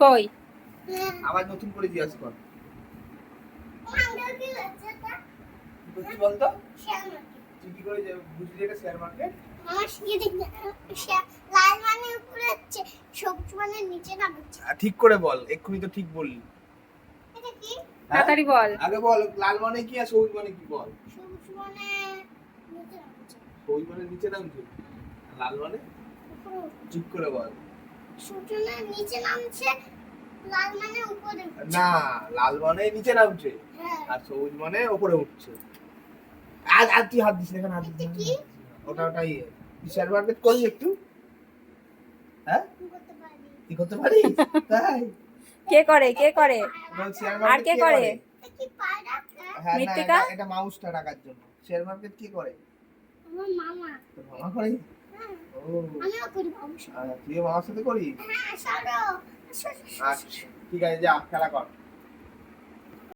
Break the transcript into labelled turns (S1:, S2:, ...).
S1: কই
S2: আবার নতুন করে জিজ্ঞাসা কর। কি করছিস বলতো? তুই কি করে বুঝলি এটা শেয়ার মার্কেট?
S3: লাল মানে উপরে হচ্ছে, সবুজ মানে নিচে নামছে।
S2: ঠিক করে বল, এক্ষুনি তো ঠিক বললি।
S3: এটা কি?
S1: তাড়াতাড়ি বল।
S2: আগে বল, লাল মানে কি আর সবুজ মানে কি বল।
S3: সবুজ মানে নিচে নামছে,
S2: সবুজ মানে নিচে নামছে, লাল মানে
S3: উপরে উঠছে।
S2: ঠিক করে বল।
S3: সবুজ মানে নিচে নামছে, লাল মানে উপরে উঠছে।
S2: না, লাল মানে নিচে নামছে
S3: হ্যাঁ।
S2: আর সবুজ মানে উপরে উঠছে। আজ আজ তুই হাত দিস না, এখানে হাত দিস
S3: এটা
S2: না।
S3: কি?
S2: ওটাই শেয়ার মার্কেট করবি একটু? হ্যাঁ,
S3: কি করতে পারি?
S2: কি করতে পারিস? তাই
S1: কে করে কে করে?
S2: বল, শেয়ার
S1: আর
S2: মার্কেট
S1: কে করে?
S3: এটা কি পায়রা?
S2: হ্যাঁ, না,
S1: মৃত্তিকা?
S2: এটা মাউসটা রাখার জন্য। শেয়ার মার্কেট কি করে?
S3: আমার মামা।
S2: তোর মামা করে?
S3: হ্যাঁ,
S2: ও,
S3: আমিও করি বাবুর সাথে।
S2: তুই মামার সাথে করিস?
S3: হ্যাঁ, সরো।
S2: আচ্ছা, ঠিক আছে, যা খেলা কর।